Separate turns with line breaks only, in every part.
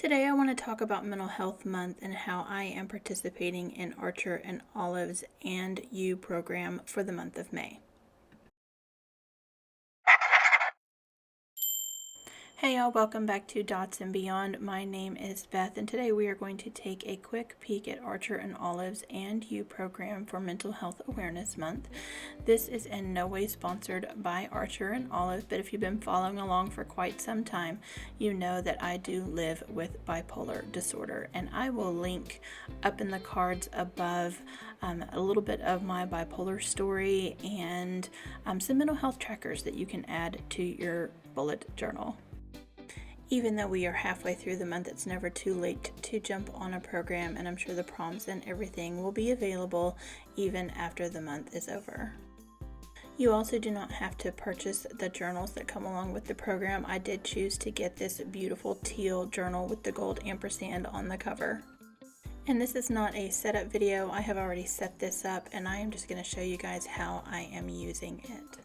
Today I want to talk about Mental Health Month and how I am participating in Archer and Olive's And You program for the month of May. Hey y'all, welcome back to Dots and Beyond. My name is Beth, and today we are going to take a quick peek at Archer and Olive's And You program for Mental Health Awareness Month. This is in no way sponsored by Archer and Olive, but if you've been following along for quite some time, you know that I do live with bipolar disorder, and I will link up in the cards above a little bit of my bipolar story and some mental health trackers that you can add to your bullet journal. Even though we are halfway through the month, it's never too late to jump on a program, and I'm sure the prompts and everything will be available even after the month is over. You also do not have to purchase the journals that come along with the program. I did choose to get this beautiful teal journal with the gold ampersand on the cover. And this is not a setup video. I have already set this up, and I am just going to show you guys how I am using it.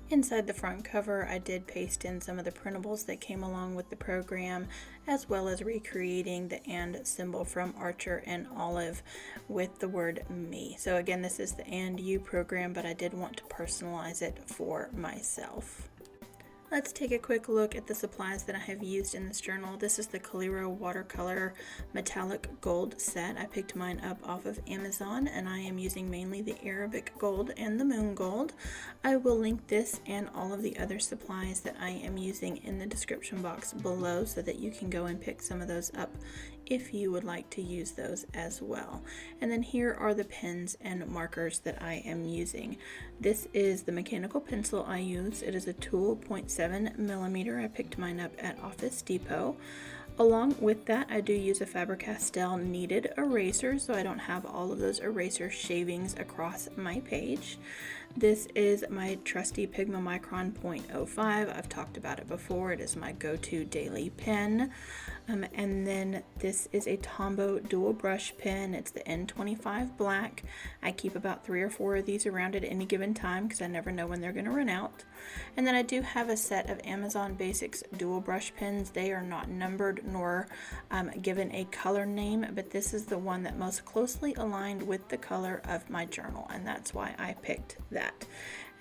Inside the front cover, I did paste in some of the printables that came along with the program, as well as recreating the and symbol from Archer and Olive with the word me. So again, this is the And You program, but I did want to personalize it for myself. Let's take a quick look at the supplies that I have used in this journal. This is the Coliro Watercolor Metallic Gold set. I picked mine up off of Amazon, and I am using mainly the Arabic Gold and the Moon Gold. I will link this and all of the other supplies that I am using in the description box below so that you can go and pick some of those up if you would like to use those as well. And then here are the pens and markers that I am using. This is the mechanical pencil I use. It is a TUL 0.7mm. I picked mine up at Office Depot. Along with that, I do use a Faber-Castell Kneaded eraser, so I don't have all of those eraser shavings across my page. This is my trusty Pigma Micron 0.05. I've talked about it before. It is my go-to daily pen. And then this is a Tombow dual brush pen. It's the N25 black. I keep about 3 or 4 of these around at any given time because I never know when they're going to run out. And then I do have a set of Amazon Basics dual brush pens. They are not numbered nor given a color name, but this is the one that most closely aligned with the color of my journal, and that's why I picked that.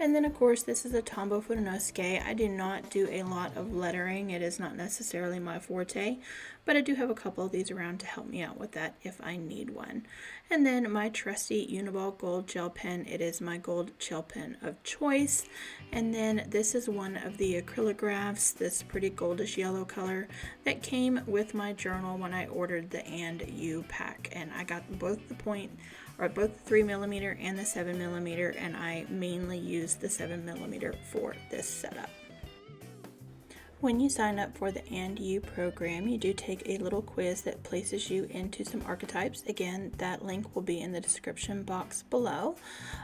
And then of course this is a Tombow Fudenosuke. I do not do a lot of lettering. It is not necessarily my forte, but I do have a couple of these around to help me out with that if I need one. And then my trusty Uniball gold gel pen. It is my gold gel pen of choice. And then this is one of the Acrylographs, this pretty goldish yellow color that came with my journal when I ordered the And You pack. And I got both the 3mm and the 7mm, and I mainly use the 7mm for this setup. When you sign up for the And You program, you do take a little quiz that places you into some archetypes. Again, that link will be in the description box below.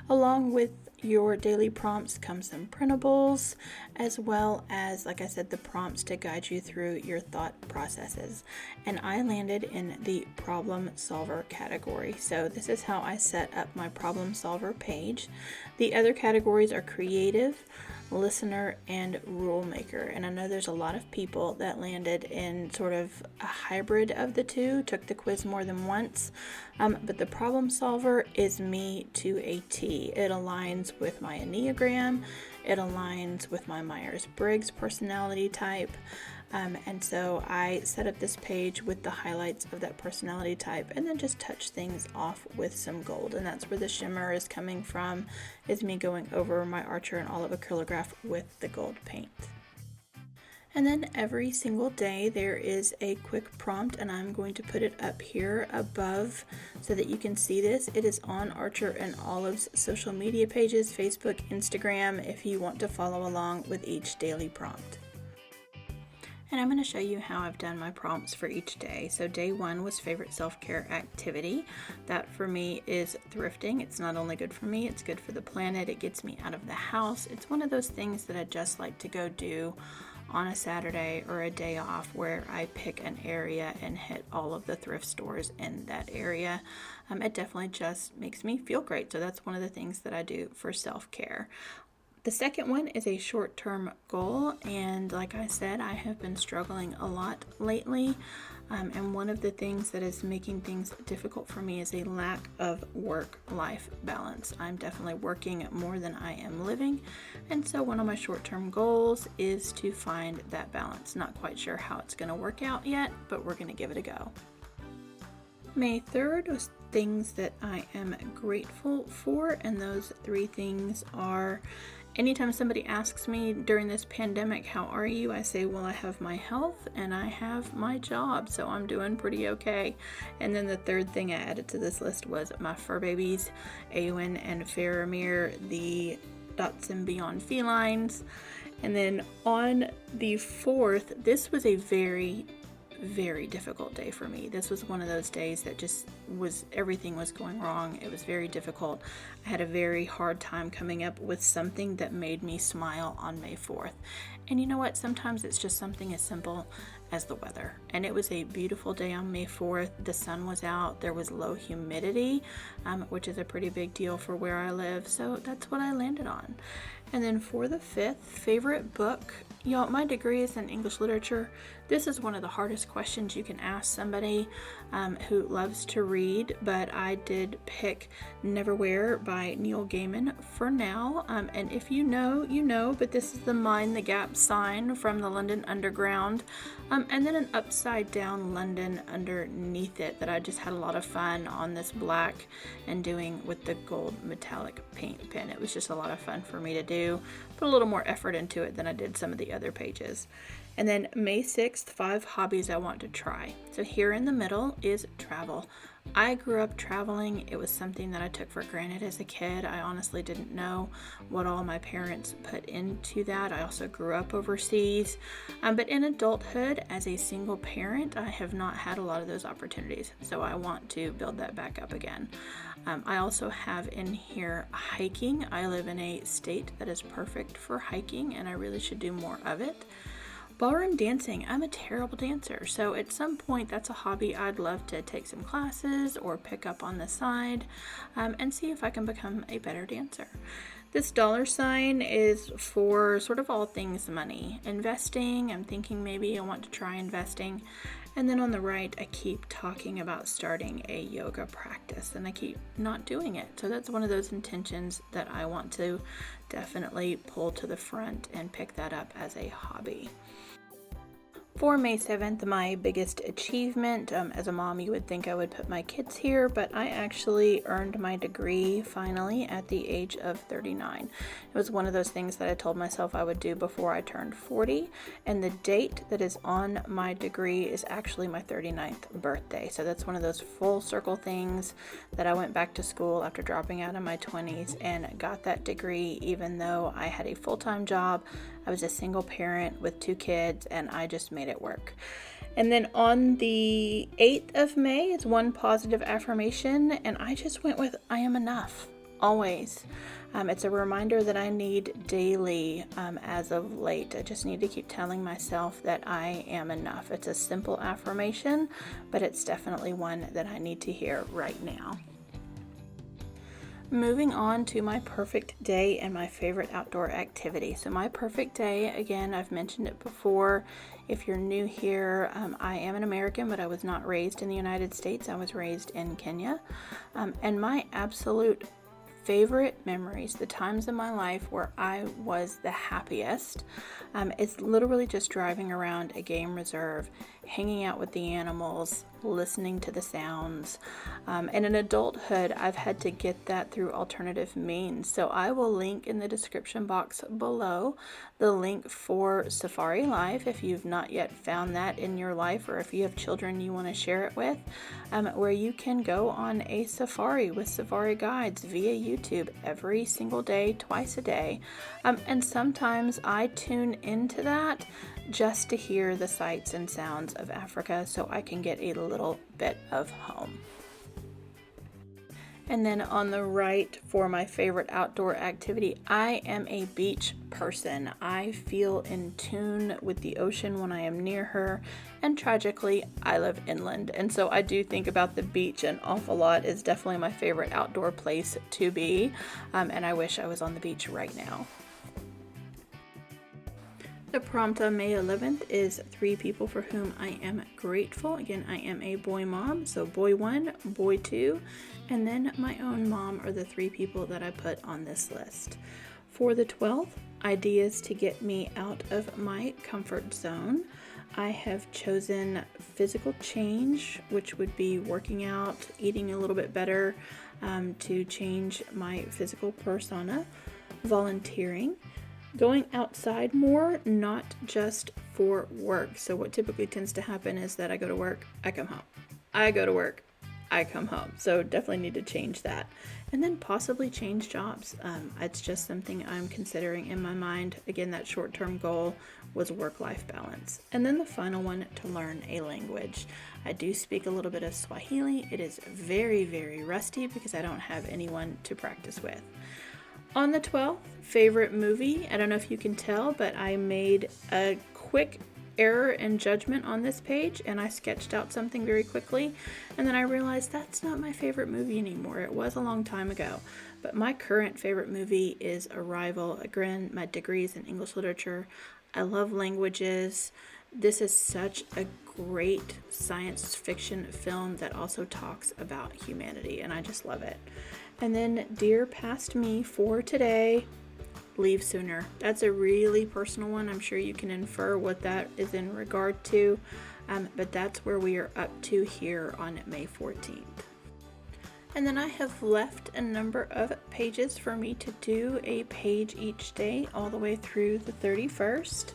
Along with your daily prompts come some printables, as well as, like I said, the prompts to guide you through your thought processes. And I landed in the problem solver category. So this is how I set up my problem solver page. The other categories are creative, listener, and rule maker. And I know there's a lot of people that landed in sort of a hybrid of the two, took the quiz more than once, but the problem solver is me to a T. It aligns with my Enneagram, it aligns with my Myers-Briggs personality type, and so I set up this page with the highlights of that personality type and then just touch things off with some gold. And that's where the shimmer is coming from, is me going over my Archer and Olive Acrylograph with the gold paint. And then every single day there is a quick prompt, and I'm going to put it up here above so that you can see this. It is on Archer and Olive's social media pages, Facebook, Instagram, if you want to follow along with each daily prompt. And I'm going to show you how I've done my prompts for each day. So day 1 was favorite self-care activity. That for me is thrifting. It's not only good for me, it's good for the planet. It gets me out of the house. It's one of those things that I just like to go do on a Saturday or a day off where I pick an area and hit all of the thrift stores in that area. It definitely just makes me feel great. So that's one of the things that I do for self-care. The second one is a short-term goal, and like I said, I have been struggling a lot lately. And one of the things that is making things difficult for me is a lack of work-life balance. I'm definitely working more than I am living, and so one of my short-term goals is to find that balance. Not quite sure how it's going to work out yet, but we're going to give it a go. May 3rd was things that I am grateful for, and those 3 things are: anytime somebody asks me during this pandemic, how are you? I say, well, I have my health and I have my job, so I'm doing pretty okay. And then the 3rd thing I added to this list was my fur babies, Awen and Faramir, the Dots and Beyond felines. And then on the 4th, this was a very difficult day for me. This was one of those days that just was, everything was going wrong. It was very difficult. I had a very hard time coming up with something that made me smile on May 4th. And you know what? Sometimes it's just something as simple as the weather. And it was a beautiful day on May 4th. The sun was out. There was low humidity, which is a pretty big deal for where I live. So that's what I landed on. And then for the 5th, favorite book. Y'all, my degree is in English literature. This is one of the hardest questions you can ask somebody who loves to read, but I did pick Neverwhere by Neil Gaiman for now. And if you know, you know, but this is the Mind the Gap sign from the London Underground, and then an upside down London underneath it that I just had a lot of fun on this black and doing with the gold metallic paint pen. It was just a lot of fun for me to do. Put a little more effort into it than I did some of the other pages. And then May 6th, 5 hobbies I want to try. So here in the middle is travel. I grew up traveling. It was something that I took for granted as a kid. I honestly didn't know what all my parents put into that. I also grew up overseas. But in adulthood, as a single parent, I have not had a lot of those opportunities. So I want to build that back up again. I also have in here hiking. I live in a state that is perfect for hiking, and I really should do more of it. Ballroom dancing. I'm a terrible dancer, so at some point that's a hobby I'd love to take some classes or pick up on the side and see if I can become a better dancer. This dollar sign is for sort of all things money. Investing, I'm thinking maybe I want to try investing. And then on the right, I keep talking about starting a yoga practice, and I keep not doing it. So that's one of those intentions that I want to definitely pull to the front and pick that up as a hobby. For May 7th, my biggest achievement, as a mom, you would think I would put my kids here, but I actually earned my degree finally at the age of 39. It was one of those things that I told myself I would do before I turned 40, and the date that is on my degree is actually my 39th birthday. So that's one of those full circle things that I went back to school after dropping out in my 20s and got that degree, even though I had a full-time job. I was a single parent with 2 kids, and I just made it work. And then on the 8th of May is one positive affirmation, and I just went with I am enough, always. It's a reminder that I need daily as of late. I just need to keep telling myself that I am enough. It's a simple affirmation, but it's definitely one that I need to hear right now. Moving on to my perfect day and my favorite outdoor activity. So my perfect day, again, I've mentioned it before. If you're new here, I am an American, but I was not raised in the United States. I was raised in Kenya. And my absolute favorite memories, the times in my life where I was the happiest, is literally just driving around a game reserve, hanging out with the animals, listening to the sounds. And in adulthood, I've had to get that through alternative means. So I will link in the description box below the link for Safari Life if you've not yet found that in your life, or if you have children you want to share it with, where you can go on a safari with safari guides via YouTube every single day, twice a day. And sometimes I tune into that just to hear the sights and sounds of Africa so I can get a little bit of home. And then on the right, for my favorite outdoor activity, I am a beach person. I feel in tune with the ocean when I am near her, and tragically, I live inland. And so I do think about the beach an awful lot. It's definitely my favorite outdoor place to be, and I wish I was on the beach right now. The prompt on May 11th is 3 people for whom I am grateful. Again, I am a boy mom, so boy 1, boy 2, and then my own mom are the 3 people that I put on this list. For the 12th, ideas to get me out of my comfort zone. I have chosen physical change, which would be working out, eating a little bit better to change my physical persona, volunteering, going outside more, not just for work. So what typically tends to happen is that I go to work, I come home. I go to work, I come home. So definitely need to change that. And then possibly change jobs. It's just something I'm considering in my mind. Again, that short-term goal was work-life balance. And then the final one, to learn a language. I do speak a little bit of Swahili. It is very, very rusty because I don't have anyone to practice with. On the 12th, favorite movie. I don't know if you can tell, but I made a quick error in judgment on this page and I sketched out something very quickly, and then I realized that's not my favorite movie anymore. It was a long time ago, but my current favorite movie is Arrival. Again, my degree is in English literature. I love languages. This is such a great science fiction film that also talks about humanity, and I just love it. And then Dear Past Me for today, leave sooner. That's a really personal one. I'm sure you can infer what that is in regard to, but that's where we are up to here on May 14th. And then I have left a number of pages for me to do a page each day all the way through the 31st.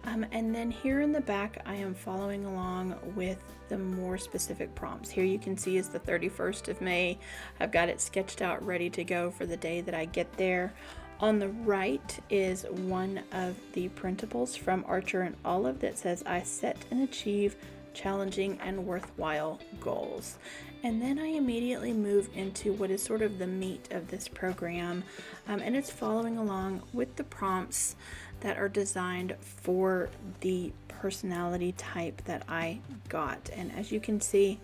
And then here in the back, I am following along with the more specific prompts. Here you can see is the 31st of May. I've got it sketched out ready to go for the day that I get there. On the right is one of the printables from Archer and Olive that says, I set and achieve challenging and worthwhile goals. And then I immediately move into what is sort of the meat of this program, and it's following along with the prompts that are designed for the personality type that I got. And as you can see,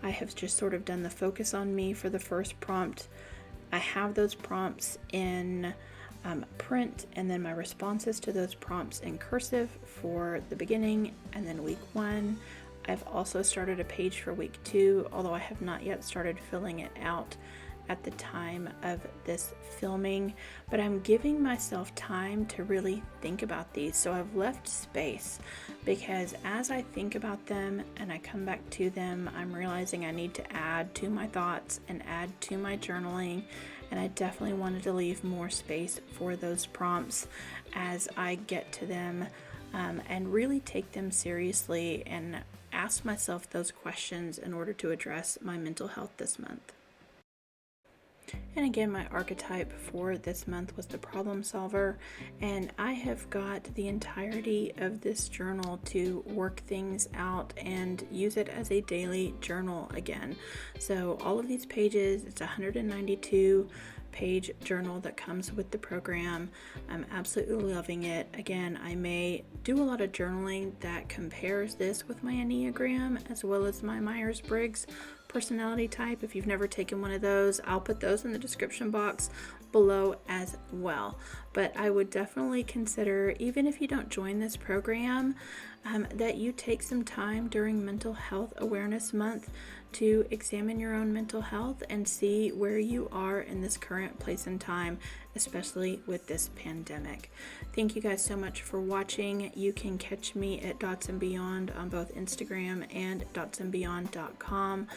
I have just sort of done the focus on me for the first prompt. I have those prompts in print, and then my responses to those prompts in cursive for the beginning and then week 1. I've also started a page for week 2, although I have not yet started filling it out at the time of this filming, but I'm giving myself time to really think about these. So I've left space because as I think about them and I come back to them, I'm realizing I need to add to my thoughts and add to my journaling, and I definitely wanted to leave more space for those prompts as I get to them, and really take them seriously and ask myself those questions in order to address my mental health this month. And again, my archetype for this month was the problem solver, and I have got the entirety of this journal to work things out and use it as a daily journal again. So all of these pages, it's 192 page journal that comes with the program. I'm absolutely loving it. Again, I may do a lot of journaling that compares this with my Enneagram as well as my Myers-Briggs personality type. If you've never taken one of those, I'll put those in the description box below as well. But I would definitely consider, even if you don't join this program, that you take some time during Mental Health Awareness Month to examine your own mental health and see where you are in this current place and time, especially with this pandemic. Thank you guys so much for watching. You can catch me at Dots and Beyond on both Instagram and dotsandbeyond.com.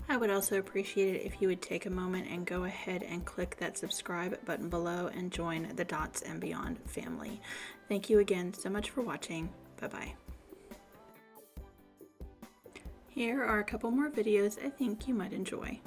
I would also appreciate it if you would take a moment and go ahead and click that subscribe button below and join the Dots and Beyond family. Thank you again so much for watching. Bye-bye. Here are a couple more videos I think you might enjoy.